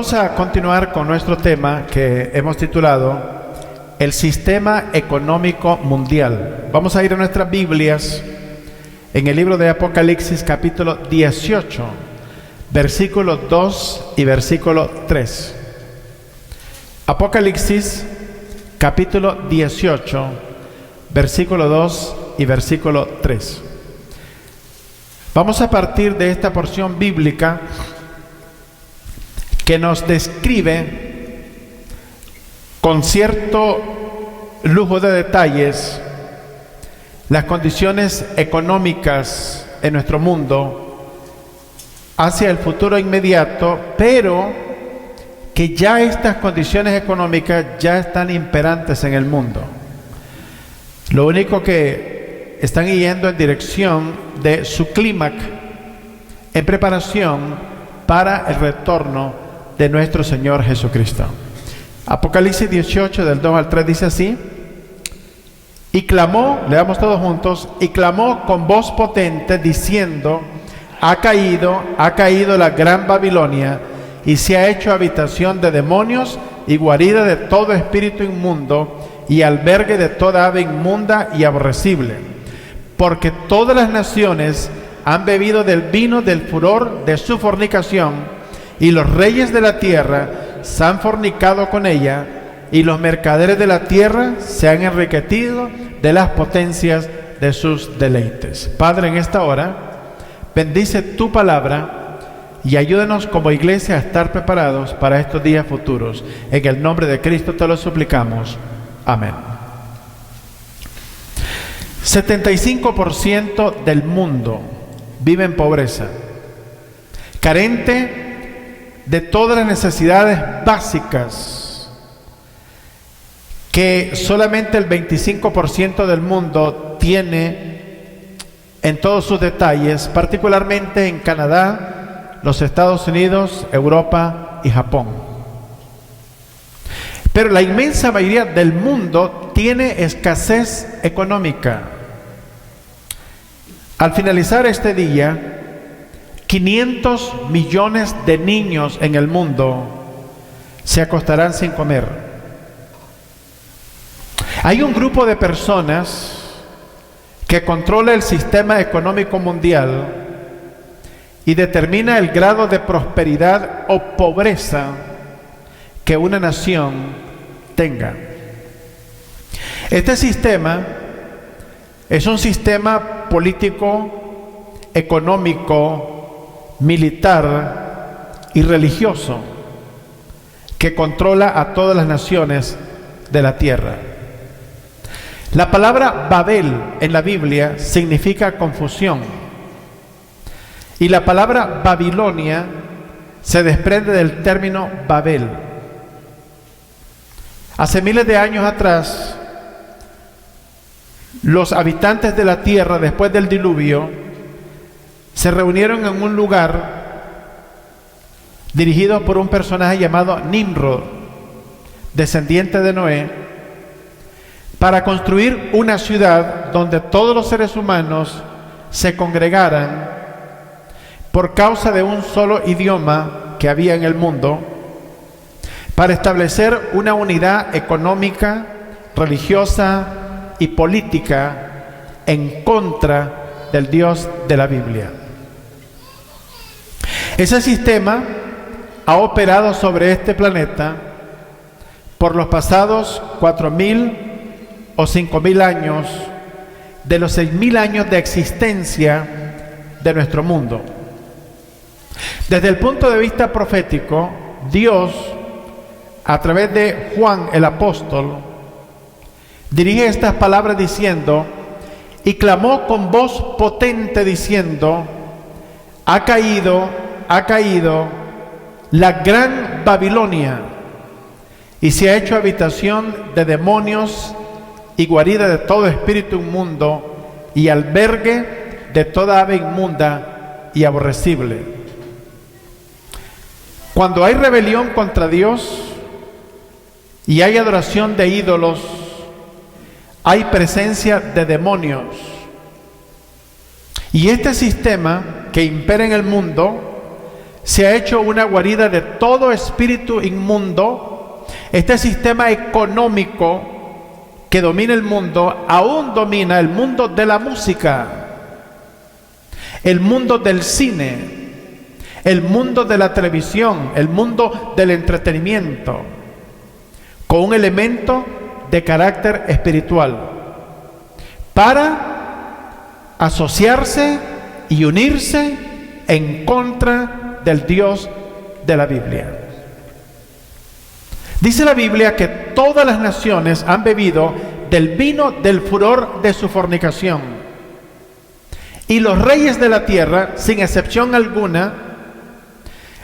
Vamos a continuar con nuestro tema que hemos titulado El Sistema Económico Mundial. Vamos a ir a nuestras Biblias en el libro de Apocalipsis capítulo 18, versículos 2 y versículo 3. Apocalipsis capítulo 18, versículo 2 y versículo 3. Vamos a partir de esta porción bíblica que nos describe con cierto lujo de detalles las condiciones económicas en nuestro mundo hacia el futuro inmediato, pero que ya estas condiciones económicas ya están imperantes en el mundo. Lo único que están yendo en dirección de su clímax en preparación para el retorno de nuestro Señor Jesucristo. Apocalipsis 18 del 2 al 3 dice así: y clamó, leamos todos juntos, y clamó con voz potente diciendo: ha caído la gran Babilonia, y se ha hecho habitación de demonios y guarida de todo espíritu inmundo y albergue de toda ave inmunda y aborrecible, porque todas las naciones han bebido del vino del furor de su fornicación, y los reyes de la tierra se han fornicado con ella, y los mercaderes de la tierra se han enriquecido de las potencias de sus deleites. Padre, en esta hora, bendice tu palabra y ayúdanos como iglesia a estar preparados para estos días futuros. En el nombre de Cristo te lo suplicamos. Amén. 75% del mundo vive en pobreza, carente de todas las necesidades básicas, que solamente el 25% del mundo tiene en todos sus detalles, particularmente en Canadá, los Estados Unidos, Europa y Japón. Pero la inmensa mayoría del mundo tiene escasez económica. Al finalizar este día, 500 millones de niños en el mundo se acostarán sin comer. Hay un grupo de personas que controla el sistema económico mundial y determina el grado de prosperidad o pobreza que una nación tenga. Este sistema es un sistema político, económico, militar y religioso que controla a todas las naciones de la tierra. La palabra Babel en la Biblia significa confusión, y la palabra Babilonia se desprende del término Babel. Hace miles de años atrás, los habitantes de la tierra, después del diluvio, se reunieron en un lugar dirigido por un personaje llamado Nimrod, descendiente de Noé, para construir una ciudad donde todos los seres humanos se congregaran por causa de un solo idioma que había en el mundo, para establecer una unidad económica, religiosa y política en contra del Dios de la Biblia. Ese sistema ha operado sobre este planeta por los pasados 4.000 o 5.000 años de los 6.000 años de existencia de nuestro mundo. Desde el punto de vista profético, Dios, a través de Juan el apóstol, dirige estas palabras diciendo: y clamó con voz potente diciendo: ha caído la gran Babilonia, y se ha hecho habitación de demonios y guarida de todo espíritu inmundo y albergue de toda ave inmunda y aborrecible. Cuando hay rebelión contra Dios y hay adoración de ídolos, hay presencia de demonios. Y este sistema que impera en el mundo se ha hecho una guarida de todo espíritu inmundo. Este sistema económico que domina el mundo, aún domina el mundo de la música, el mundo del cine, el mundo de la televisión, el mundo del entretenimiento, con un elemento de carácter espiritual, para asociarse y unirse en contra del Dios de la Biblia. Dice la Biblia que todas las naciones han bebido del vino del furor de su fornicación. Y los reyes de la tierra, sin excepción alguna,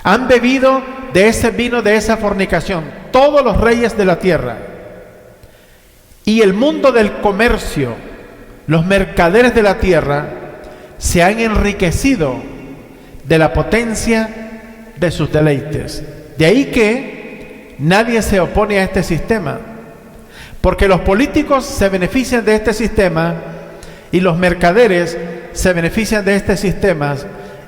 han bebido de ese vino de esa fornicación. Todos los reyes de la tierra. Y el mundo del comercio, los mercaderes de la tierra, se han enriquecido de la potencia de sus deleites. De ahí que nadie se opone a este sistema, porque los políticos se benefician de este sistema y los mercaderes se benefician de este sistema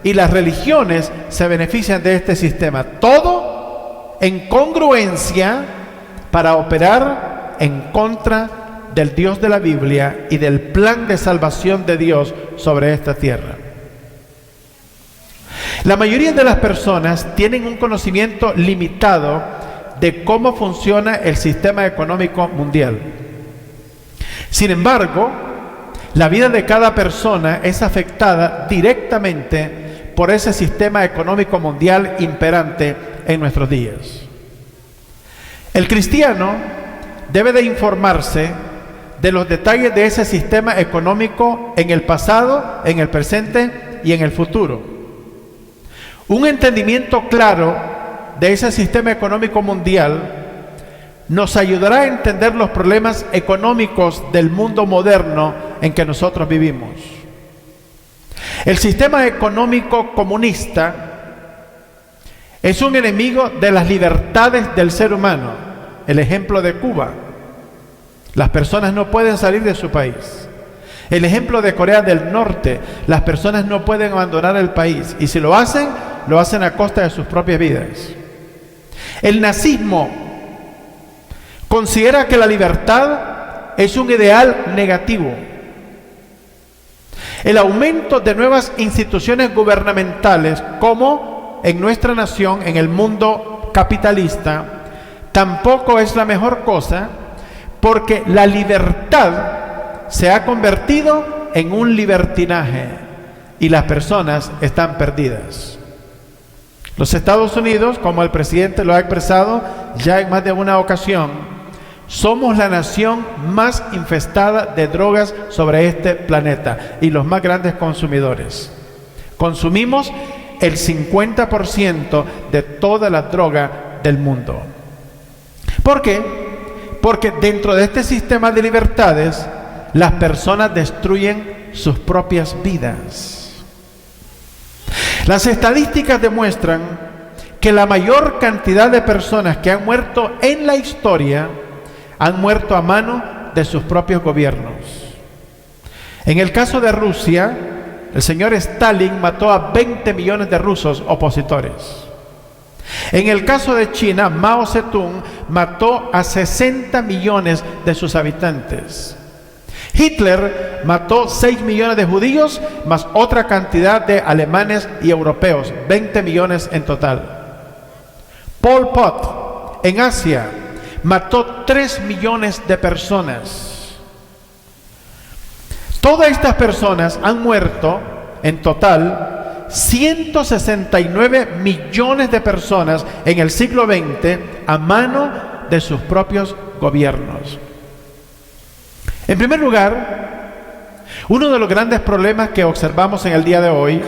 y las religiones se benefician de este sistema. Todo en congruencia para operar en contra del Dios de la Biblia y del plan de salvación de Dios sobre esta tierra. La mayoría de las personas tienen un conocimiento limitado de cómo funciona el sistema económico mundial. Sin embargo, la vida de cada persona es afectada directamente por ese sistema económico mundial imperante en nuestros días. El cristiano debe de informarse de los detalles de ese sistema económico en el pasado, en el presente y en el futuro. Un entendimiento claro de ese sistema económico mundial nos ayudará a entender los problemas económicos del mundo moderno en que nosotros vivimos. El sistema económico comunista es un enemigo de las libertades del ser humano. El ejemplo de Cuba: las personas no pueden salir de su país. El ejemplo de Corea del Norte: las personas no pueden abandonar el país, y si lo hacen a costa de sus propias vidas. El nazismo considera que la libertad es un ideal negativo. El aumento de nuevas instituciones gubernamentales, como en nuestra nación, en el mundo capitalista, tampoco es la mejor cosa, porque la libertad se ha convertido en un libertinaje y las personas están perdidas. Los Estados Unidos, como el presidente lo ha expresado ya en más de una ocasión, somos la nación más infestada de drogas sobre este planeta y los más grandes consumidores. Consumimos el 50% de toda la droga del mundo. ¿Por qué? Porque dentro de este sistema de libertades, las personas destruyen sus propias vidas. Las estadísticas demuestran que la mayor cantidad de personas que han muerto en la historia han muerto a mano de sus propios gobiernos. En el caso de Rusia, el señor Stalin mató a 20 millones de rusos opositores. En el caso de China, Mao Zedong mató a 60 millones de sus habitantes. Hitler mató 6 millones de judíos, más otra cantidad de alemanes y europeos, 20 millones en total. Pol Pot, en Asia, mató 3 millones de personas. Todas estas personas han muerto, en total, 169 millones de personas en el siglo XX a mano de sus propios gobiernos. En primer lugar, uno de los grandes problemas que observamos en el día de hoy,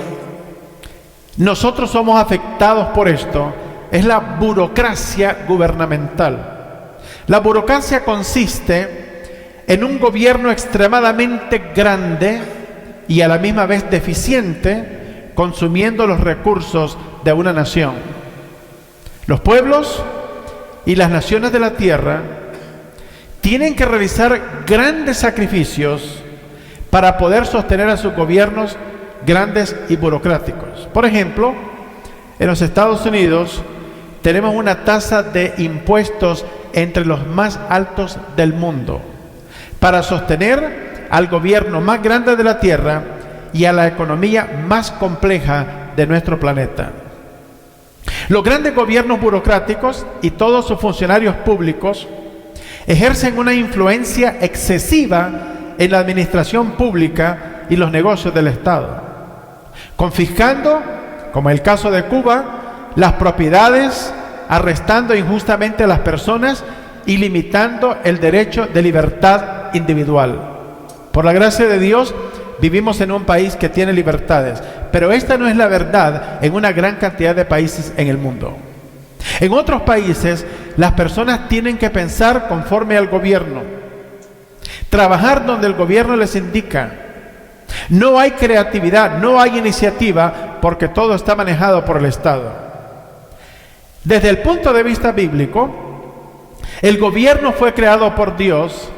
nosotros somos afectados por esto, es la burocracia gubernamental. La burocracia consiste en un gobierno extremadamente grande y a la misma vez deficiente, consumiendo los recursos de una nación. Los pueblos y las naciones de la tierra tienen que realizar grandes sacrificios para poder sostener a sus gobiernos grandes y burocráticos. Por ejemplo, En los Estados Unidos tenemos una tasa de impuestos entre los más altos del mundo para sostener al gobierno más grande de la Tierra y a la economía más compleja de nuestro planeta. Los grandes gobiernos burocráticos y todos sus funcionarios públicos ejercen una influencia excesiva en la administración pública y los negocios del Estado, confiscando, como el caso de Cuba, las propiedades, arrestando injustamente a las personas y limitando el derecho de libertad individual. Por la gracia de Dios, vivimos en un país que tiene libertades, pero esta no es la verdad en una gran cantidad de países en el mundo. En otros países, las personas tienen que pensar conforme al gobierno, trabajar donde el gobierno les indica. No hay creatividad, no hay iniciativa, porque todo está manejado por el Estado. Desde el punto de vista bíblico, el gobierno fue creado por Dios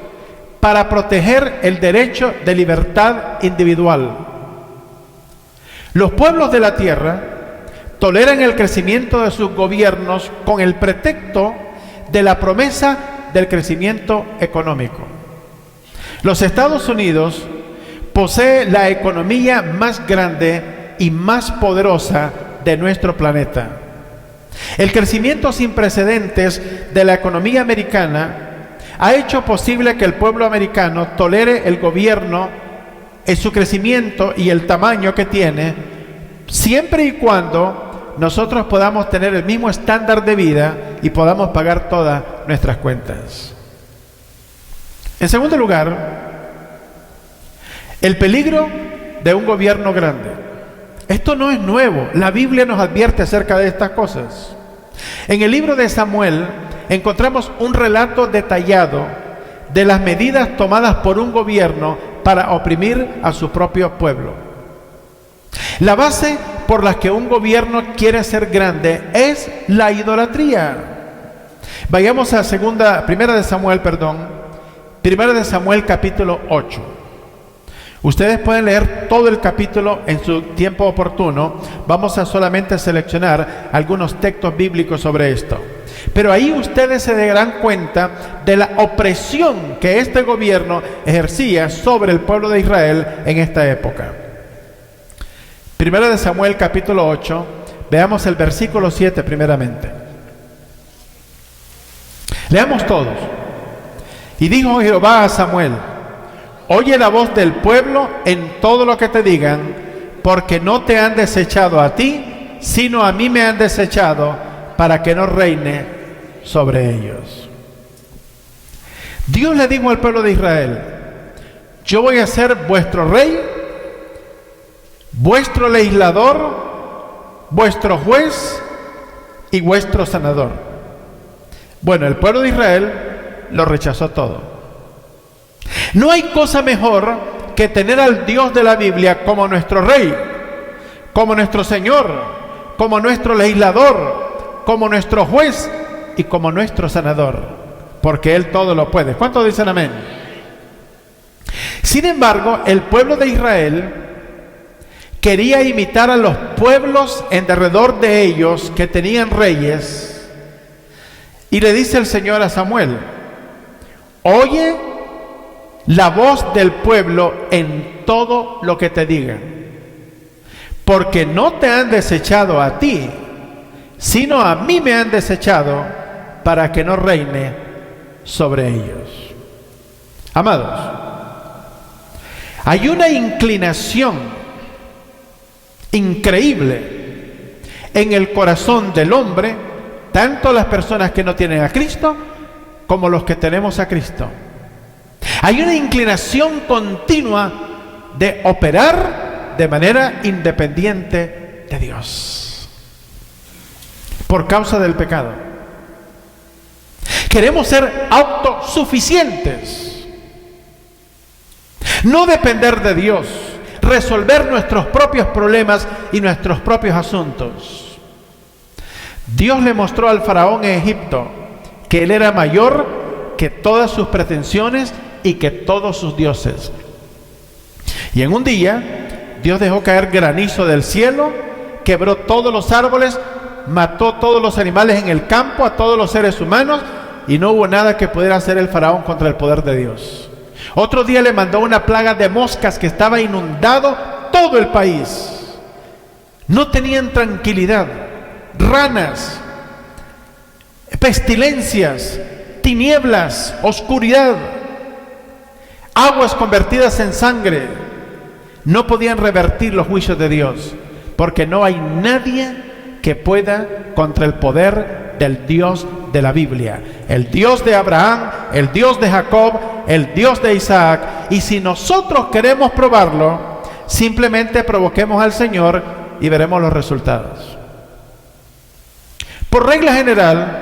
para proteger el derecho de libertad individual. Los pueblos de la tierra toleran el crecimiento de sus gobiernos con el pretexto de la promesa del crecimiento económico. Los Estados Unidos posee la economía más grande y más poderosa de nuestro planeta. El crecimiento sin precedentes de la economía americana ha hecho posible que el pueblo americano tolere el gobierno en su crecimiento y el tamaño que tiene, siempre y cuando nosotros podamos tener el mismo estándar de vida y podamos pagar todas nuestras cuentas. En segundo lugar, el peligro de un gobierno grande. Esto no es nuevo, la Biblia nos advierte acerca de estas cosas. En el libro de Samuel encontramos un relato detallado de las medidas tomadas por un gobierno para oprimir a su propio pueblo. La base por la que un gobierno quiere ser grande es la idolatría. Vayamos a Primera de Samuel capítulo 8. Ustedes pueden leer todo el capítulo en su tiempo oportuno. Vamos a solamente seleccionar algunos textos bíblicos sobre esto. Pero ahí ustedes se darán cuenta de la opresión que este gobierno ejercía sobre el pueblo de Israel en esta época. Primera de Samuel capítulo 8, veamos el versículo 7 primeramente. Leamos todos. Y dijo Jehová a Samuel: oye la voz del pueblo en todo lo que te digan, porque no te han desechado a ti, sino a mí me han desechado, para que no reine sobre ellos. Dios le dijo al pueblo de Israel: yo voy a ser vuestro rey, vuestro legislador, vuestro juez y vuestro sanador. Bueno, el pueblo de Israel lo rechazó todo. No hay cosa mejor que tener al Dios de la Biblia como nuestro rey, como nuestro Señor, como nuestro legislador, como nuestro juez y como nuestro sanador, porque Él todo lo puede. ¿Cuántos dicen amén? Sin embargo, el pueblo de Israel quería imitar a los pueblos en derredor de ellos que tenían reyes, y le dice el Señor a Samuel: oye la voz del pueblo en todo lo que te digan, porque no te han desechado a ti, sino a mí me han desechado, para que no reine sobre ellos. Amados, hay una inclinación increíble en el corazón del hombre, tanto las personas que no tienen a Cristo como los que tenemos a Cristo. Hay una inclinación continua de operar de manera independiente de Dios por causa del pecado. Queremos ser autosuficientes, no depender de Dios, resolver nuestros propios problemas y nuestros propios asuntos. Dios le mostró al faraón en Egipto que él era mayor que todas sus pretensiones y que todos sus dioses. Y en un día, Dios dejó caer granizo del cielo, quebró todos los árboles, mató todos los animales en el campo, a todos los seres humanos, y no hubo nada que pudiera hacer el faraón contra el poder de Dios. Otro día le mandó una plaga de moscas que estaba inundado todo el país. No tenían tranquilidad. Ranas, pestilencias, tinieblas, oscuridad, aguas convertidas en sangre. No podían revertir los juicios de Dios, porque no hay nadie que pueda contra el poder del Dios de la Biblia, el Dios de Abraham, el Dios de Jacob, el Dios de Isaac. Y si nosotros queremos probarlo, simplemente provoquemos al Señor y veremos los resultados. Por regla general,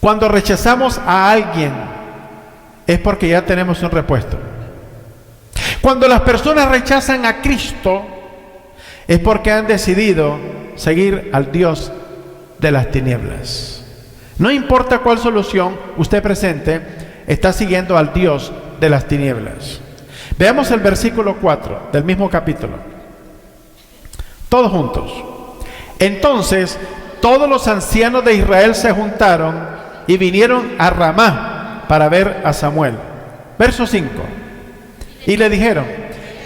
cuando rechazamos a alguien es porque ya tenemos un repuesto. Cuando las personas rechazan a Cristo es porque han decidido seguir al Dios de las tinieblas. No importa cuál solución usted presente, está siguiendo al Dios de las tinieblas. Veamos el versículo 4 del mismo capítulo. Todos juntos. Entonces, todos los ancianos de Israel se juntaron y vinieron a Ramá para ver a Samuel. Verso 5. Y le dijeron: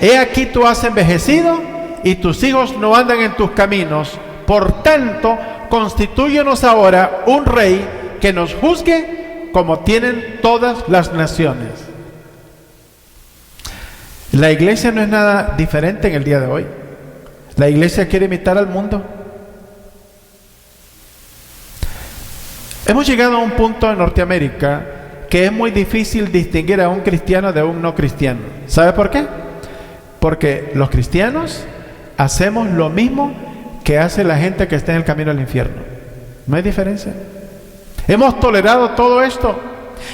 he aquí tú has envejecido y tus hijos no andan en tus caminos. Por tanto, constitúyenos ahora un rey que nos juzgue como tienen todas las naciones. La iglesia no es nada diferente en el día de hoy. La iglesia quiere imitar al mundo. Hemos llegado a un punto en Norteamérica que es muy difícil distinguir a un cristiano de un no cristiano. ¿Sabe por qué? Porque los cristianos hacemos lo mismo que hace la gente que está en el camino al infierno. No hay diferencia. Hemos tolerado todo esto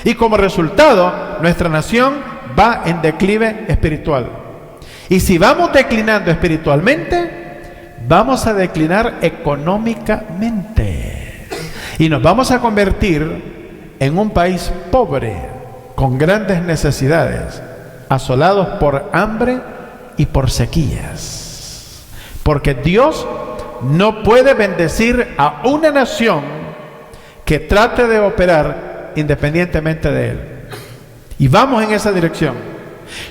y como resultado nuestra nación va en declive espiritual. Y si vamos declinando espiritualmente, vamos a declinar económicamente. Y nos vamos a convertir en un país pobre, con grandes necesidades, asolados por hambre y por sequías. Porque Dios no puede bendecir a una nación que trate de operar independientemente de Él. Y vamos en esa dirección.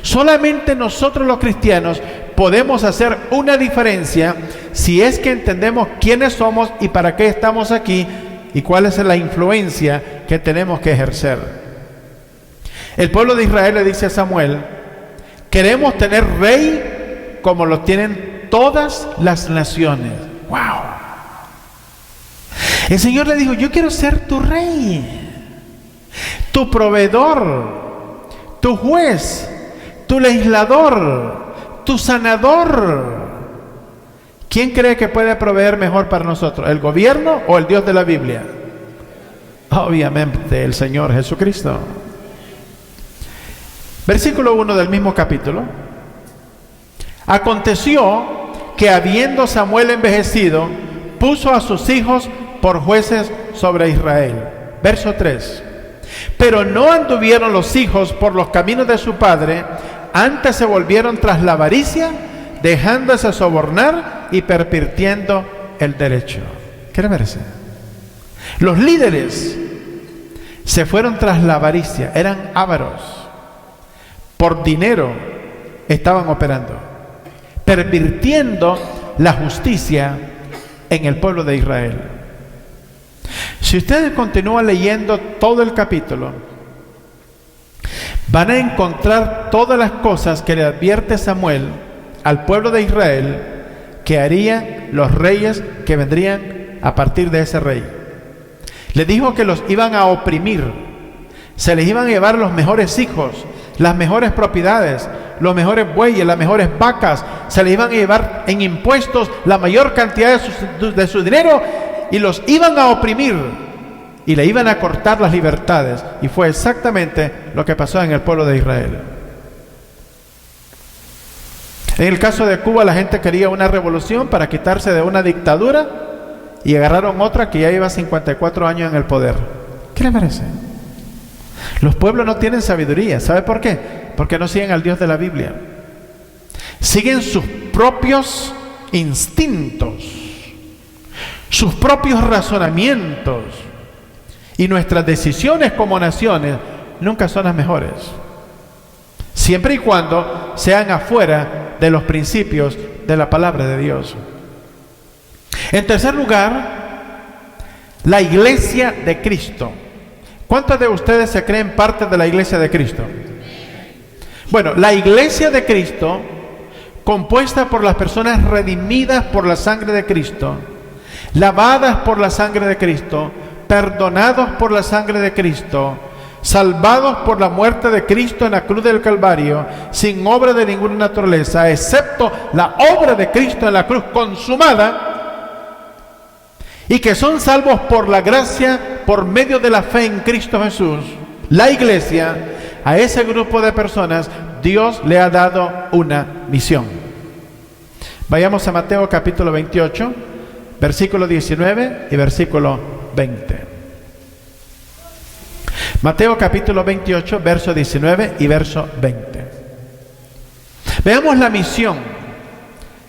Solamente nosotros los cristianos podemos hacer una diferencia si es que entendemos quiénes somos y para qué estamos aquí y cuál es la influencia que tenemos que ejercer. El pueblo de Israel le dice a Samuel: queremos tener rey como lo tienen todas las naciones. ¡Wow! El Señor le dijo: yo quiero ser tu rey, tu proveedor, tu juez, tu legislador, tu sanador. ¿Quién cree que puede proveer mejor para nosotros? ¿El gobierno o el Dios de la Biblia? Obviamente el Señor Jesucristo. Versículo 1 del mismo capítulo. Aconteció que habiendo Samuel envejecido, puso a sus hijos por jueces sobre Israel. Verso 3. Pero no anduvieron los hijos por los caminos de su padre, antes se volvieron tras la avaricia, dejándose sobornar y pervirtiendo el derecho. ¿Qué le parece? Los líderes se fueron tras la avaricia, eran ávaros, por dinero estaban operando, pervirtiendo la justicia en el pueblo de Israel. Si ustedes continúan leyendo todo el capítulo, van a encontrar todas las cosas que le advierte Samuel al pueblo de Israel que harían los reyes que vendrían a partir de ese rey. Le dijo que los iban a oprimir, se les iban a llevar los mejores hijos, las mejores propiedades, los mejores bueyes, las mejores vacas, se les iban a llevar en impuestos la mayor cantidad de su dinero y los iban a oprimir y le iban a cortar las libertades. Y fue exactamente lo que pasó en el pueblo de Israel. En el caso de Cuba, la gente quería una revolución para quitarse de una dictadura y agarraron otra que ya lleva 54 años en el poder. ¿Qué le parece? Los pueblos no tienen sabiduría. ¿Sabe por qué? Porque no siguen al Dios de la Biblia. Siguen sus propios instintos, sus propios razonamientos y nuestras decisiones como naciones nunca son las mejores, siempre y cuando sean afuera de los principios de la palabra de Dios. En tercer lugar, la iglesia de Cristo. ¿Cuántos de ustedes se creen parte de la iglesia de Cristo? Bueno, la iglesia de Cristo, compuesta por las personas redimidas por la sangre de Cristo, lavadas por la sangre de Cristo, perdonados por la sangre de Cristo, salvados por la muerte de Cristo en la cruz del Calvario, sin obra de ninguna naturaleza, excepto la obra de Cristo en la cruz consumada, y que son salvos por la gracia, por medio de la fe en Cristo Jesús. La iglesia, a ese grupo de personas, Dios le ha dado una misión. Vayamos a Mateo capítulo 28, versículo 19 y versículo 20. Mateo capítulo 28, verso 19 y verso 20. Veamos la misión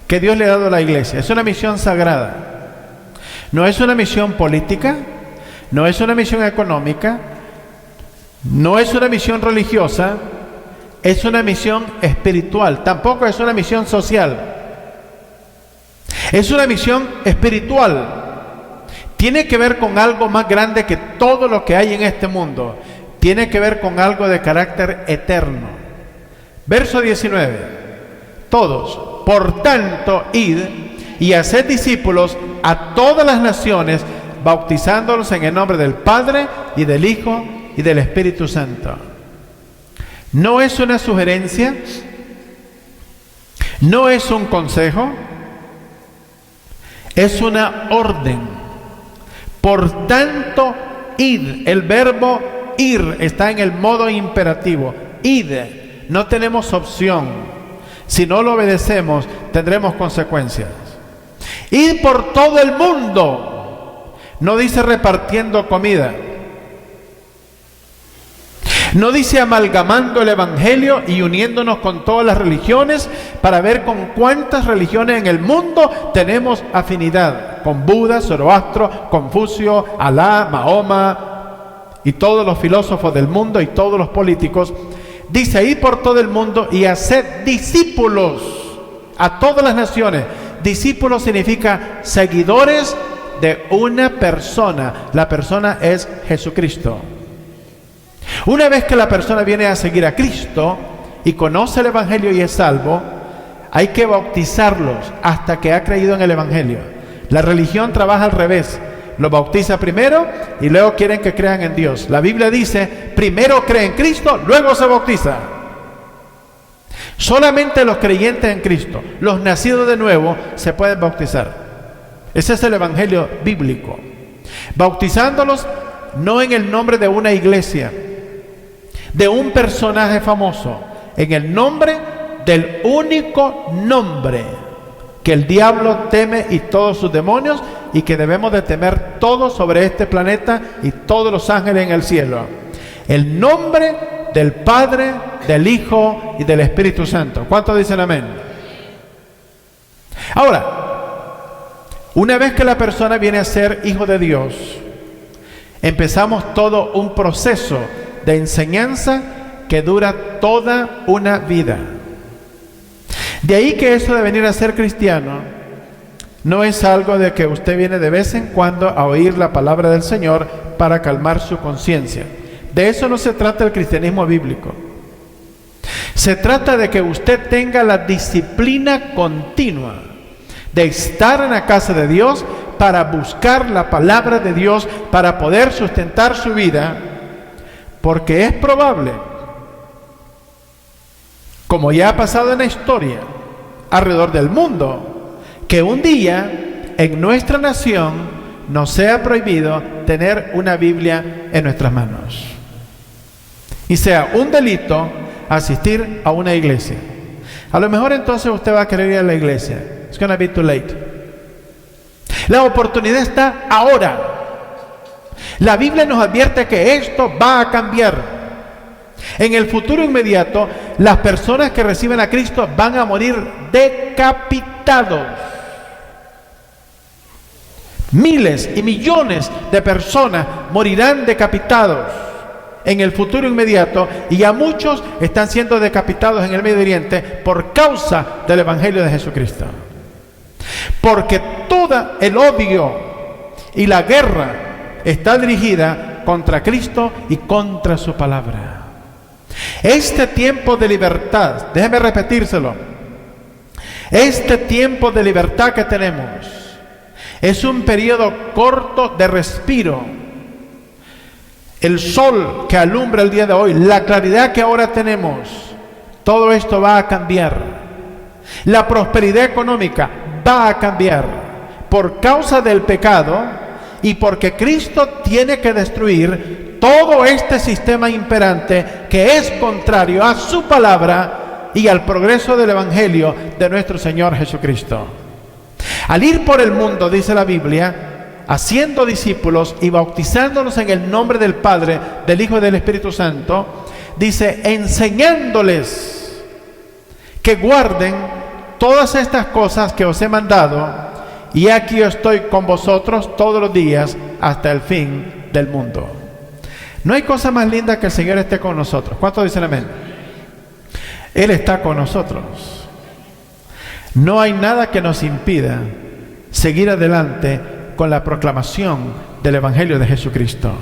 que Dios le ha dado a la iglesia. Es una misión sagrada. No es una misión política, no es una misión económica, no es una misión religiosa, es una misión espiritual. Tampoco es una misión social. Es una misión espiritual. Tiene que ver con algo más grande que todo lo que hay en este mundo. Tiene que ver con algo de carácter eterno. Verso 19. Todos, por tanto, id y haced discípulos a todas las naciones, bautizándolos en el nombre del Padre y del Hijo y del Espíritu Santo. No es una sugerencia, no es un consejo, es una orden. Por tanto, id. El verbo ir está en el modo imperativo. Id. No tenemos opción. Si no lo obedecemos, tendremos consecuencias. Id por todo el mundo. No dice repartiendo comida. No dice amalgamando el evangelio y uniéndonos con todas las religiones para ver con cuántas religiones en el mundo tenemos afinidad. Con Buda, Zoroastro, Confucio, Alá, Mahoma y todos los filósofos del mundo y todos los políticos. Dice ir por todo el mundo y hacer discípulos a todas las naciones. Discípulos significa seguidores de una persona. La persona es Jesucristo. Una vez que la persona viene a seguir a Cristo y conoce el Evangelio y es salvo, hay que bautizarlos hasta que ha creído en el Evangelio. La religión trabaja al revés. Los bautiza primero y luego quieren que crean en Dios. La Biblia dice, primero cree en Cristo, luego se bautiza. Solamente los creyentes en Cristo, los nacidos de nuevo, se pueden bautizar. Ese es el Evangelio bíblico. Bautizándolos no en el nombre de una iglesia, de un personaje famoso, en el nombre del único nombre que el diablo teme y todos sus demonios, y que debemos de temer todos sobre este planeta y todos los ángeles en el cielo. El nombre del Padre, del Hijo y del Espíritu Santo. ¿Cuántos dicen amén? Ahora, una vez que la persona viene a ser hijo de Dios, empezamos todo un proceso de enseñanza que dura toda una vida. De ahí que eso de venir a ser cristiano no es algo de que usted viene de vez en cuando a oír la palabra del Señor para calmar su conciencia. De eso no se trata el cristianismo bíblico. Se trata de que usted tenga la disciplina continua de estar en la casa de Dios para buscar la palabra de Dios para poder sustentar su vida, porque es probable, como ya ha pasado en la historia alrededor del mundo, que un día en nuestra nación nos sea prohibido tener una Biblia en nuestras manos y sea un delito asistir a una iglesia. A lo mejor entonces usted va a querer ir a la iglesia. It's gonna be too late. La oportunidad está ahora. La Biblia nos advierte que esto va a cambiar. En el futuro inmediato, las personas que reciben a Cristo van a morir decapitados Miles y millones de personas morirán decapitados en el futuro inmediato, y ya muchos están siendo decapitados en el Medio Oriente por causa del Evangelio de Jesucristo. Porque todo el odio y la guerra está dirigida contra Cristo y contra su palabra. Este tiempo de libertad, déjeme repetírselo, este tiempo de libertad que tenemos es un periodo corto de respiro. El sol que alumbra el día de hoy, la claridad que ahora tenemos, todo esto va a cambiar. La prosperidad económica va a cambiar por causa del pecado y porque Cristo tiene que destruir todo este sistema imperante que es contrario a su palabra y al progreso del Evangelio de nuestro Señor Jesucristo. Al ir por el mundo, dice la Biblia, haciendo discípulos y bautizándolos en el nombre del Padre, del Hijo y del Espíritu Santo, dice, enseñándoles que guarden todas estas cosas que os he mandado, y aquí yo estoy con vosotros todos los días hasta el fin del mundo. No hay cosa más linda que el Señor esté con nosotros. ¿Cuántos dicen amén? Él está con nosotros. No hay nada que nos impida seguir adelante con la proclamación del Evangelio de Jesucristo.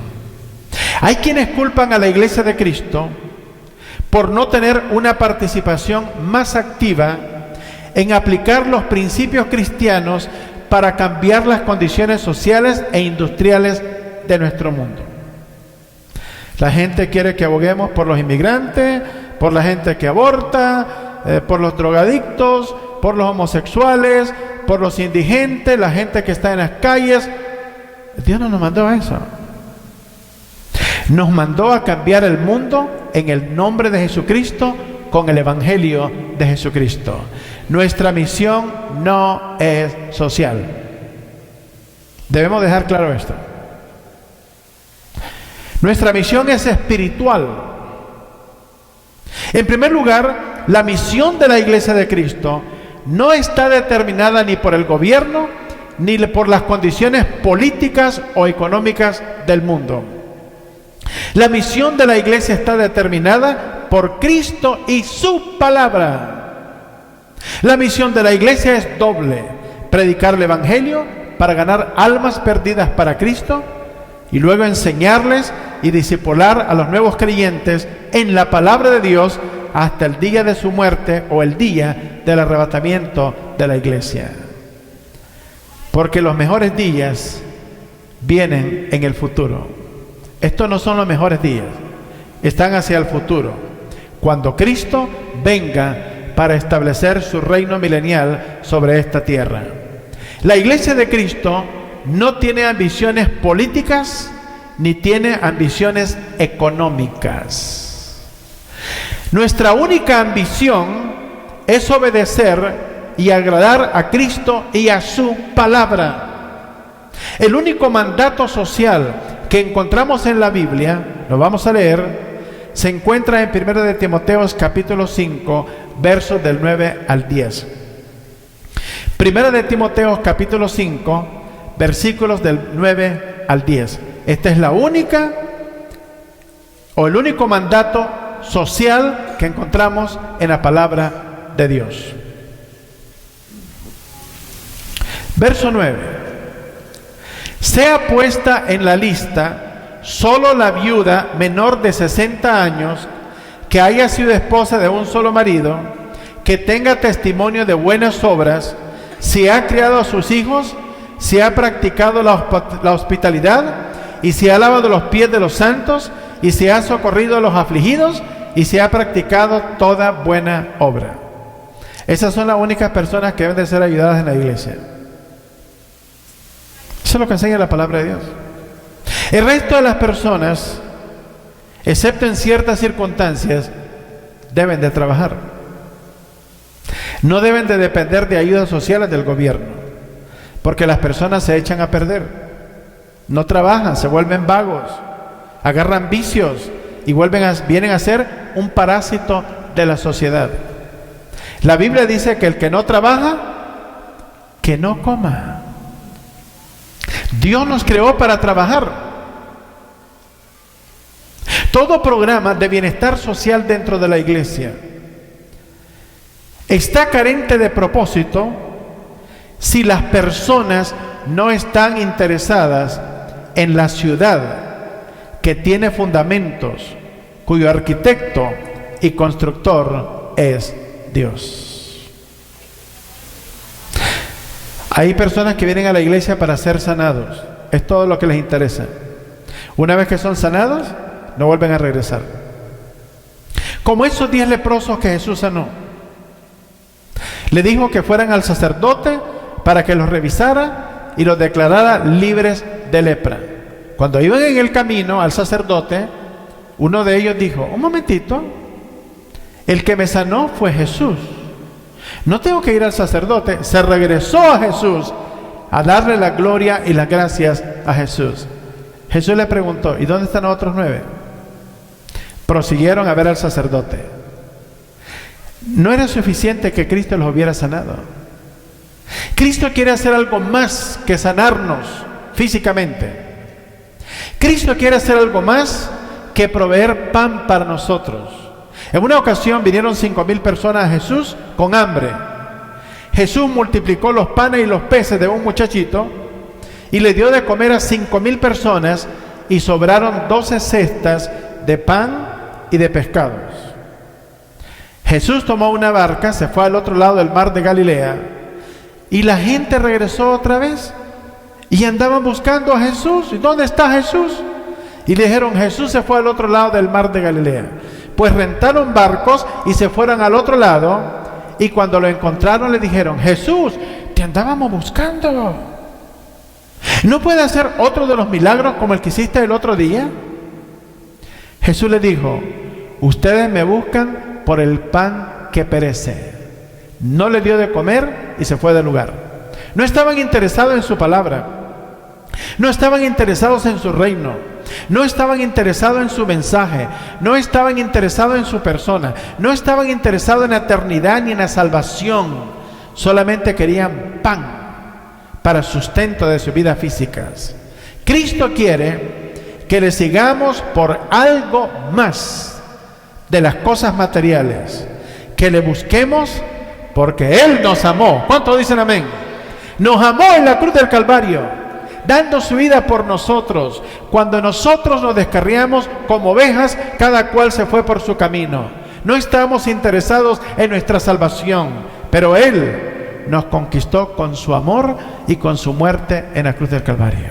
Hay quienes culpan a la Iglesia de Cristo por no tener una participación más activa en aplicar los principios cristianos para cambiar las condiciones sociales e industriales de nuestro mundo. La gente quiere que aboguemos por los inmigrantes, por la gente que aborta, por los drogadictos, por los homosexuales, por los indigentes, la gente que está en las calles. Dios no nos mandó a eso. Nos mandó a cambiar el mundo en el nombre de Jesucristo, con el Evangelio de Jesucristo. Nuestra misión no es social. Debemos dejar claro esto. Nuestra misión es espiritual. En primer lugar, la misión de la Iglesia de Cristo no está determinada ni por el gobierno ni por las condiciones políticas o económicas del mundo. La misión de la Iglesia está determinada por Cristo y su palabra. La misión de la Iglesia es doble: predicar el Evangelio para ganar almas perdidas para Cristo y luego enseñarles y discipular a los nuevos creyentes en la palabra de Dios hasta el día de su muerte o el día del arrebatamiento de la Iglesia. Porque los mejores días vienen en el futuro. Estos no son los mejores días, están hacia el futuro, cuando Cristo venga para establecer su reino milenial sobre esta tierra. La Iglesia de Cristo no tiene ambiciones políticas ni tiene ambiciones económicas. Nuestra única ambición es obedecer y agradar a Cristo y a su palabra. El único mandato social que encontramos en la Biblia, lo vamos a leer, se encuentra en 1 de Timoteo capítulo 5, versos del 9 al 10. 1 de Timoteo capítulo 5, versículos del 9 al 10. Esta es la única o el único mandato social que encontramos en la palabra de Dios. Verso 9. Sea puesta en la lista solo la viuda menor de 60 años que haya sido esposa de un solo marido, que tenga testimonio de buenas obras, si ha criado a sus hijos, si ha practicado la hospitalidad, y si ha lavado los pies de los santos, y si ha socorrido a los afligidos, y si ha practicado toda buena obra. Esas son las únicas personas que deben de ser ayudadas en la iglesia. Eso es lo que enseña la palabra de Dios. El resto de las personas, excepto en ciertas circunstancias, deben de trabajar. No deben de depender de ayudas sociales del gobierno, porque las personas se echan a perder. No trabajan, se vuelven vagos, agarran vicios y vienen a ser un parásito de la sociedad. La Biblia dice que el que no trabaja, que no coma. Dios nos creó para trabajar. Todo programa de bienestar social dentro de la iglesia está carente de propósito si las personas no están interesadas en la ciudad que tiene fundamentos, cuyo arquitecto y constructor es Dios. Hay personas que vienen a la iglesia para ser sanados. Es todo lo que les interesa. Una vez que son sanados, no vuelven a regresar. Como esos 10 leprosos que Jesús sanó. Le dijo que fueran al sacerdote para que los revisara y los declarara libres de lepra. Cuando iban en el camino al sacerdote, uno de ellos dijo: un momentito, el que me sanó fue Jesús. No tengo que ir al sacerdote. Se regresó a Jesús a darle la gloria y las gracias a Jesús. Jesús le preguntó: ¿y dónde están los otros 9? Prosiguieron a ver al sacerdote. No era suficiente que Cristo los hubiera sanado. Cristo quiere hacer algo más que sanarnos físicamente. Cristo quiere hacer algo más que proveer pan para nosotros. En una ocasión vinieron 5,000 personas a Jesús con hambre. Jesús multiplicó los panes y los peces de un muchachito y le dio de comer a 5,000 personas, y sobraron 12 cestas de pan y de pescados. Jesús tomó una barca, se fue al otro lado del mar de Galilea, y la gente regresó otra vez y andaban buscando a Jesús. ¿Y dónde está Jesús? Y le dijeron: Jesús se fue al otro lado del mar de Galilea. Pues rentaron barcos y se fueron al otro lado, y cuando lo encontraron le dijeron: Jesús, te andábamos buscando. ¿No puede hacer otro de los milagros como el que hiciste el otro día? Jesús le dijo: ustedes me buscan por el pan que perece. No le dio de comer y se fue del lugar. No estaban interesados en su palabra. No estaban interesados en su reino. No estaban interesados en su mensaje. No estaban interesados en su persona. No estaban interesados en la eternidad ni en la salvación. Solamente querían pan para sustento de sus vidas físicas. Cristo quiere que le sigamos por algo más de las cosas materiales, que le busquemos porque Él nos amó. ¿Cuántos dicen amén? Nos amó en la cruz del Calvario, dando su vida por nosotros. Cuando nosotros nos descarriamos como ovejas, cada cual se fue por su camino. No estábamos interesados en nuestra salvación, pero Él nos conquistó con su amor y con su muerte en la cruz del Calvario.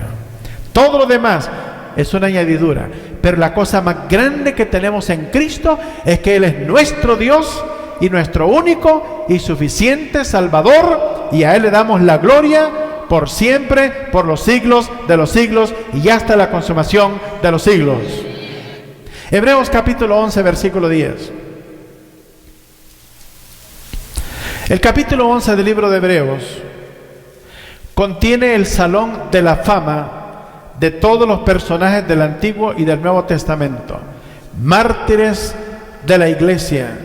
Todo lo demás es una añadidura, pero la cosa más grande que tenemos en Cristo es que Él es nuestro Dios y nuestro único y suficiente Salvador, y a Él le damos la gloria por siempre, por los siglos de los siglos y hasta la consumación de los siglos. Hebreos capítulo 11, versículo 10. El capítulo 11 del libro de Hebreos contiene el salón de la fama de todos los personajes del Antiguo y del Nuevo Testamento, mártires de la iglesia.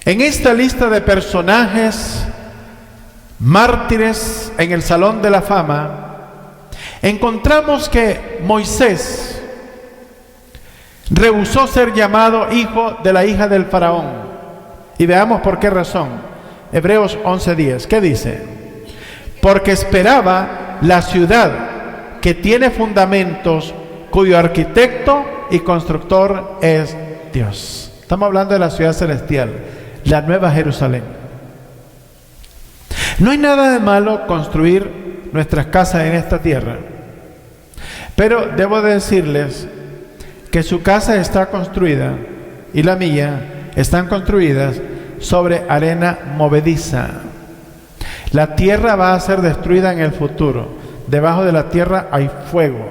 En esta lista de personajes mártires en el salón de la fama, encontramos que Moisés rehusó ser llamado hijo de la hija del faraón. Y veamos por qué razón. Hebreos 11:10, ¿qué dice? Porque esperaba la ciudad que tiene fundamentos, cuyo arquitecto y constructor es Dios. Estamos hablando de la ciudad celestial, la Nueva Jerusalén. No hay nada de malo construir nuestras casas en esta tierra, pero debo de decirles que su casa está construida y la mía están construidas sobre arena movediza. La tierra va a ser destruida en el futuro. Debajo de la tierra hay fuego.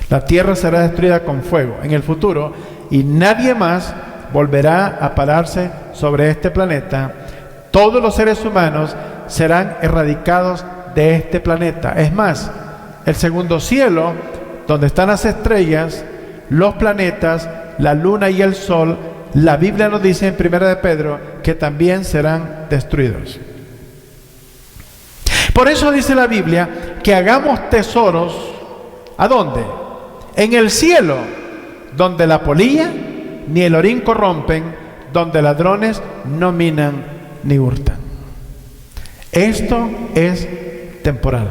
La tierra será destruida con fuego en el futuro, y nadie más volverá a pararse sobre este planeta. Todos los seres humanos serán erradicados de este planeta. Es más, el segundo cielo, donde están las estrellas, los planetas, la luna y el sol, la Biblia nos dice en 1 de Pedro que también serán destruidos. Por eso dice la Biblia que hagamos tesoros, ¿a dónde? En el cielo, donde la polilla ni el orín corrompen, donde ladrones no minan ni hurtan. Esto es temporal.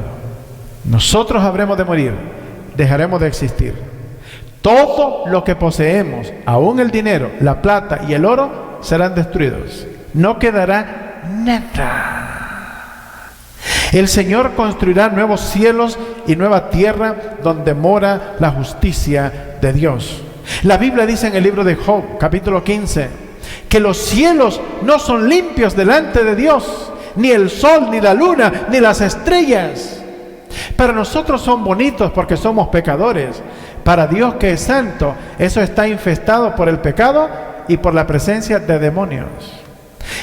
Nosotros habremos de morir, dejaremos de existir. Todo lo que poseemos, aún el dinero, la plata y el oro, serán destruidos. No quedará nada. El Señor construirá nuevos cielos y nueva tierra donde mora la justicia de Dios. La Biblia dice en el libro de Job, capítulo 15, que los cielos no son limpios delante de Dios, ni el sol, ni la luna, ni las estrellas. Para nosotros son bonitos porque somos pecadores. Para Dios, que es santo, eso está infestado por el pecado y por la presencia de demonios.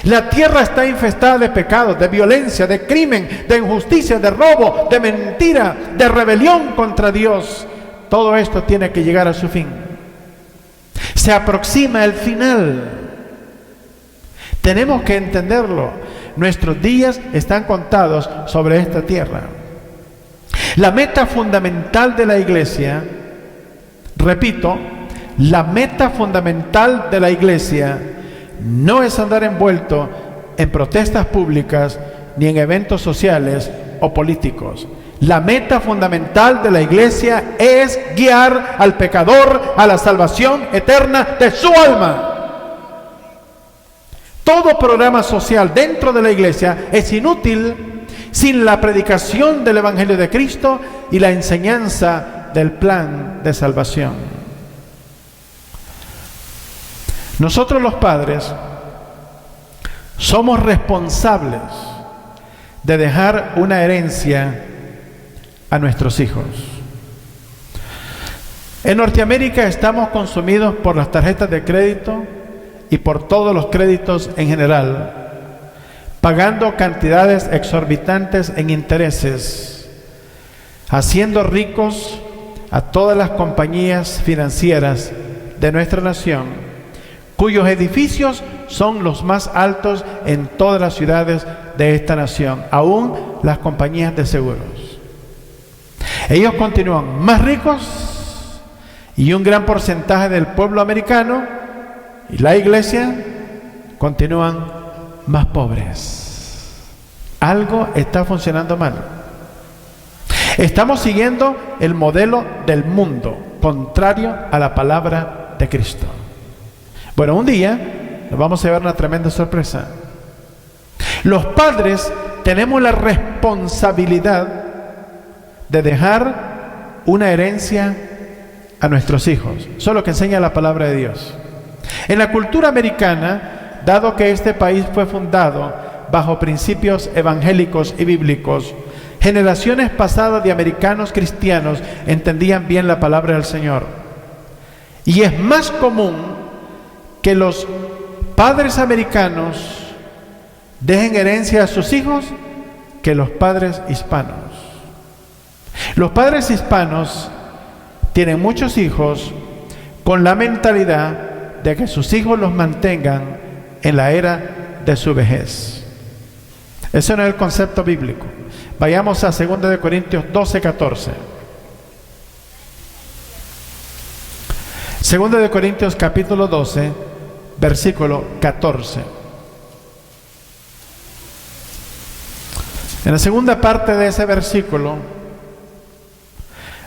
La tierra está infestada de pecados, de violencia, de crimen, de injusticia, de robo, de mentira, de rebelión contra Dios. Todo esto tiene que llegar a su fin. Se aproxima el final. Tenemos que entenderlo. Nuestros días están contados sobre esta tierra. La meta fundamental de la iglesia, repito, la meta fundamental de la iglesia no es andar envuelto en protestas públicas ni en eventos sociales o políticos. La meta fundamental de la iglesia es guiar al pecador a la salvación eterna de su alma. Todo programa social dentro de la iglesia es inútil sin la predicación del Evangelio de Cristo y la enseñanza del plan de salvación. Nosotros los padres somos responsables de dejar una herencia a nuestros hijos. En Norteamérica estamos consumidos por las tarjetas de crédito y por todos los créditos en general, pagando cantidades exorbitantes en intereses, haciendo ricos a todas las compañías financieras de nuestra nación, cuyos edificios son los más altos en todas las ciudades de esta nación, aún las compañías de seguros. Ellos continúan más ricos y un gran porcentaje del pueblo americano y la iglesia continúan más pobres. Algo está funcionando mal. Estamos siguiendo el modelo del mundo, contrario a la palabra de Cristo. Bueno, un día nos vamos a llevar una tremenda sorpresa. Los padres tenemos la responsabilidad de dejar una herencia a nuestros hijos. Eso es lo que enseña la palabra de Dios. En la cultura americana, dado que este país fue fundado bajo principios evangélicos y bíblicos, generaciones pasadas de americanos cristianos entendían bien la palabra del Señor. Y es más común que los padres americanos dejen herencia a sus hijos que los padres hispanos. Los padres hispanos tienen muchos hijos con la mentalidad de que sus hijos los mantengan en la era de su vejez. Ese no es el concepto bíblico. Vayamos a 2 de Corintios 12:14. 2 de Corintios capítulo 12, versículo 14. En la segunda parte de ese versículo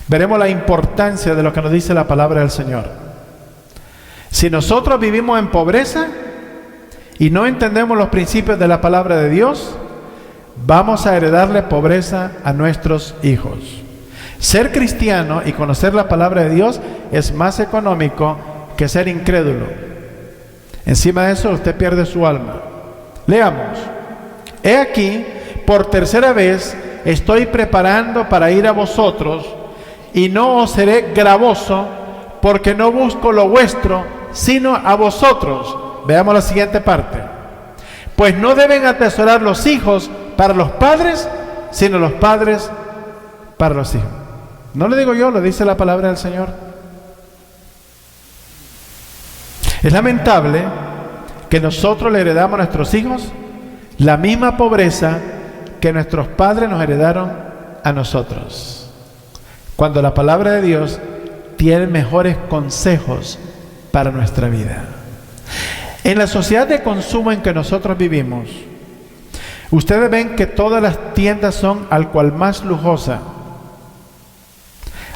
veremos la importancia de lo que nos dice la palabra del Señor. Si nosotros vivimos en pobreza y no entendemos los principios de la palabra de Dios, vamos a heredarle pobreza a nuestros hijos. Ser cristiano y conocer la palabra de Dios es más económico que ser incrédulo. Encima de eso, usted pierde su alma. Leamos. He aquí, por tercera vez, estoy preparando para ir a vosotros, y no os seré gravoso, porque no busco lo vuestro, sino a vosotros. Veamos la siguiente parte. Pues no deben atesorar los hijos para los padres, sino los padres para los hijos. No lo digo yo, lo dice la palabra del Señor. Es lamentable que nosotros le heredamos a nuestros hijos la misma pobreza que nuestros padres nos heredaron a nosotros. Cuando la palabra de Dios tiene mejores consejos para nuestra vida. En la sociedad de consumo en que nosotros vivimos, ustedes ven que todas las tiendas son al cual más lujosa,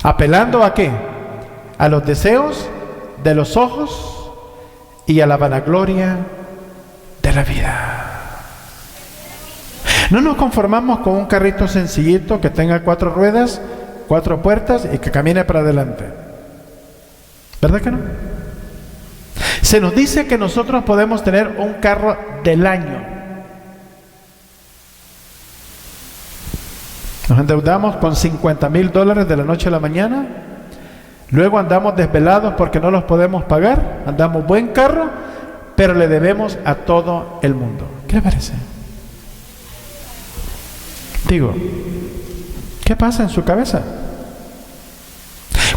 apelando ¿a qué? A los deseos de los ojos y a la vanagloria de la vida. No nos conformamos con un carrito sencillito que tenga 4 ruedas, 4 puertas y que camine para adelante. ¿Verdad que no? Se nos dice que nosotros podemos tener un carro del año. Nos endeudamos con $50,000 de la noche a la mañana. Luego andamos desvelados porque no los podemos pagar. Andamos buen carro, pero le debemos a todo el mundo. ¿Qué le parece? Digo, ¿qué pasa en su cabeza?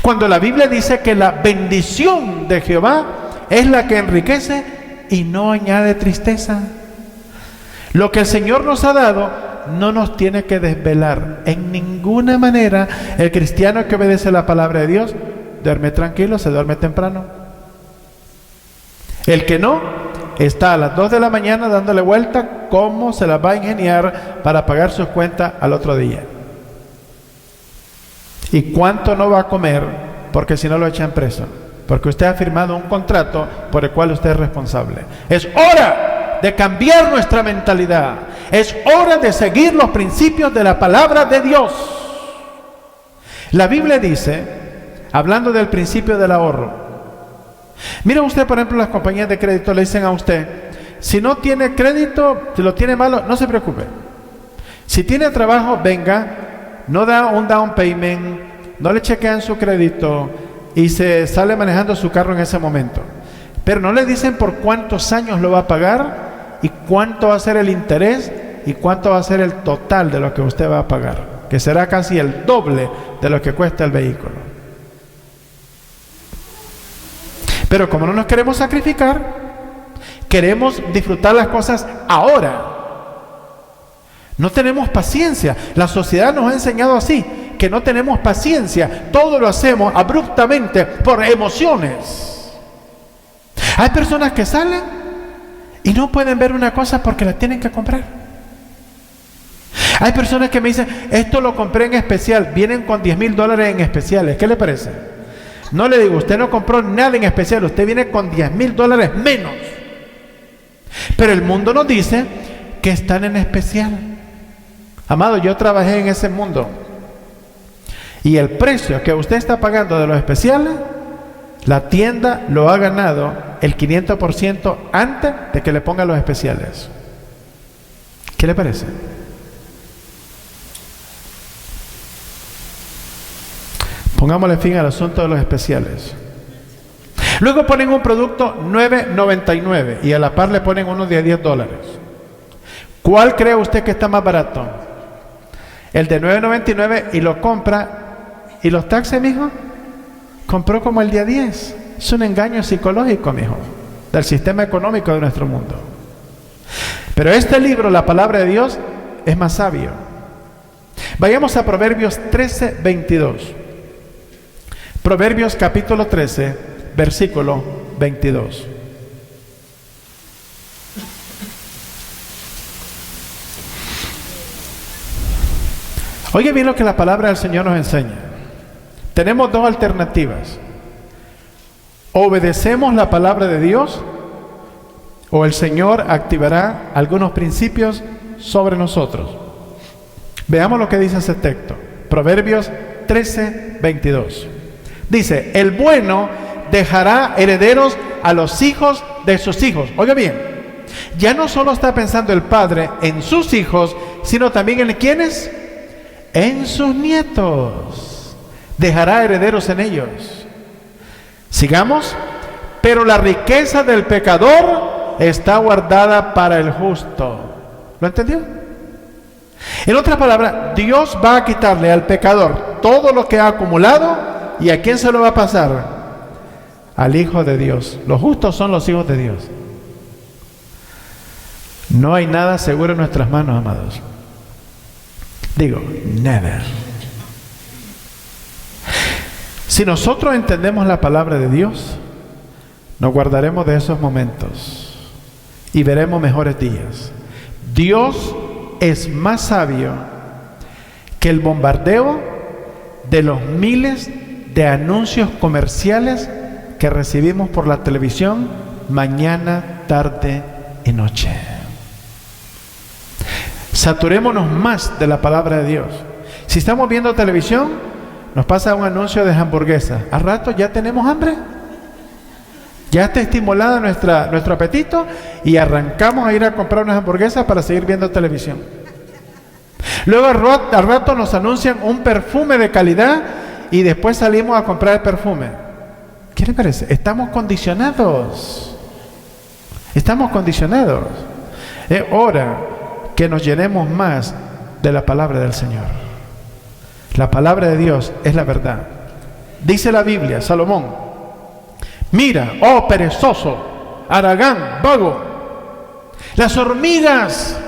Cuando la Biblia dice que la bendición de Jehová es la que enriquece y no añade tristeza. Lo que el Señor nos ha dado no nos tiene que desvelar. En ninguna manera el cristiano que obedece la palabra de Dios duerme tranquilo, se duerme temprano. El que no, está a las 2 de la mañana dándole vuelta cómo se las va a ingeniar para pagar sus cuentas al otro día. ¿Y cuánto no va a comer? Porque si no lo echan preso. Porque usted ha firmado un contrato por el cual usted es responsable. Es hora de cambiar nuestra mentalidad. Es hora de seguir los principios de la palabra de Dios. La Biblia dice, hablando del principio del ahorro, mira usted, por ejemplo, las compañías de crédito le dicen a usted, si no tiene crédito, si lo tiene malo, no se preocupe. Si tiene trabajo, venga, no da un down payment, no le chequean su crédito y se sale manejando su carro en ese momento. Pero no le dicen por cuántos años lo va a pagar y cuánto va a ser el interés y cuánto va a ser el total de lo que usted va a pagar, que será casi el doble de lo que cuesta el vehículo. Pero como no nos queremos sacrificar, queremos disfrutar las cosas ahora. No tenemos paciencia. La sociedad nos ha enseñado así, que no tenemos paciencia. Todo lo hacemos abruptamente por emociones. Hay personas que salen y no pueden ver una cosa porque la tienen que comprar. Hay personas que me dicen, esto lo compré en especial, vienen con $10,000 en especiales. ¿Qué le parece? No le digo, usted no compró nada en especial, usted viene con $10,000 menos. Pero el mundo nos dice que están en especial. Amado, yo trabajé en ese mundo y el precio que usted está pagando de los especiales, la tienda lo ha ganado el 500% antes de que le pongan los especiales. ¿Qué le parece? Pongámosle fin al asunto de los especiales. Luego ponen un producto $9.99 y a la par le ponen uno de $10. ¿Cuál cree usted que está más barato? El de $9.99 y lo compra. ¿Y los taxes, mijo? Compró como el día 10. Es un engaño psicológico, mijo, del sistema económico de nuestro mundo. Pero este libro, la palabra de Dios, es más sabio. Vayamos a Proverbios 13:22. Proverbios capítulo 13, versículo 22. Oye bien lo que la palabra del Señor nos enseña. Tenemos dos alternativas. ¿Obedecemos la palabra de Dios o el Señor activará algunos principios sobre nosotros? Veamos lo que dice ese texto. Proverbios 13:22. Dice, el bueno dejará herederos a los hijos de sus hijos. Oiga bien, ya no solo está pensando el padre en sus hijos, sino también en ¿quiénes? En sus nietos. Dejará herederos en ellos. Sigamos. Pero la riqueza del pecador está guardada para el justo. ¿Lo entendió? En otras palabras, Dios va a quitarle al pecador todo lo que ha acumulado. ¿Y a quién se lo va a pasar? Al Hijo de Dios. Los justos son los hijos de Dios. No hay nada seguro en nuestras manos, amados. Digo, never. Si nosotros entendemos la palabra de Dios, nos guardaremos de esos momentos y veremos mejores días. Dios es más sabio que el bombardeo de los miles de anuncios comerciales que recibimos por la televisión mañana, tarde y noche. Saturémonos más de la palabra de Dios. Si estamos viendo televisión, nos pasa un anuncio de hamburguesa. Al rato ya tenemos hambre. Ya está estimulada nuestro apetito y arrancamos a ir a comprar unas hamburguesas para seguir viendo televisión. Luego al rato nos anuncian un perfume de calidad y después salimos a comprar el perfume. ¿Qué le parece? Estamos condicionados. Estamos condicionados. Es hora que nos llenemos más de la palabra del Señor. La palabra de Dios es la verdad. Dice la Biblia, Salomón: mira, oh perezoso, haragán, vago, las hormigas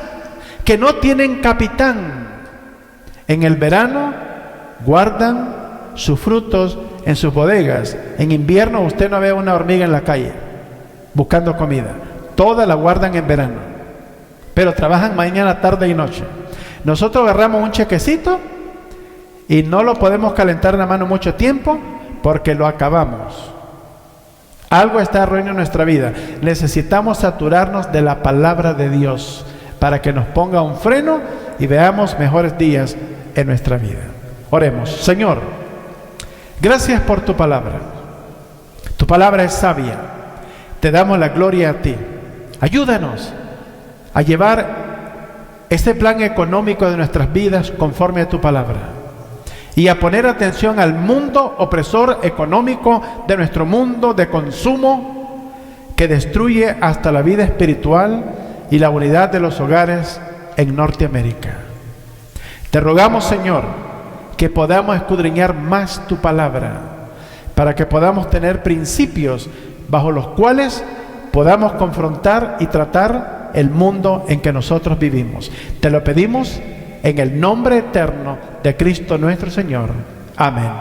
que no tienen capitán, en el verano guardan sus frutos en sus bodegas. En invierno usted no ve una hormiga en la calle buscando comida. Todas la guardan en verano, pero trabajan mañana, tarde y noche. Nosotros agarramos un chequecito y no lo podemos calentar en la mano mucho tiempo porque lo acabamos. Algo está arruinando nuestra vida. Necesitamos saturarnos de la palabra de Dios para que nos ponga un freno y veamos mejores días en nuestra vida. Oremos. Señor, gracias por tu palabra. Tu palabra es sabia. Te damos la gloria a ti. Ayúdanos a llevar este plan económico de nuestras vidas conforme a tu palabra y a poner atención al mundo opresor económico de nuestro mundo de consumo que destruye hasta la vida espiritual y la unidad de los hogares en Norteamérica. Te rogamos, Señor, que podamos escudriñar más tu palabra para que podamos tener principios bajo los cuales podamos confrontar y tratar el mundo en que nosotros vivimos. Te lo pedimos en el nombre eterno de Cristo nuestro Señor. Amén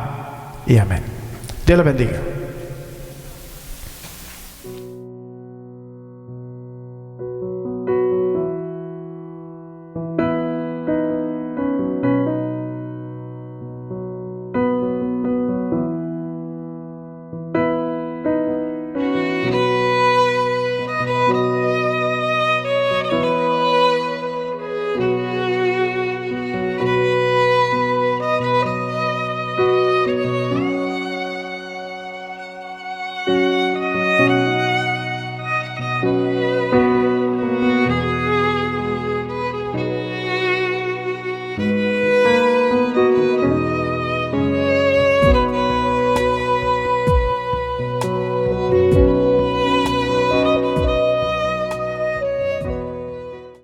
y amén. Dios le bendiga.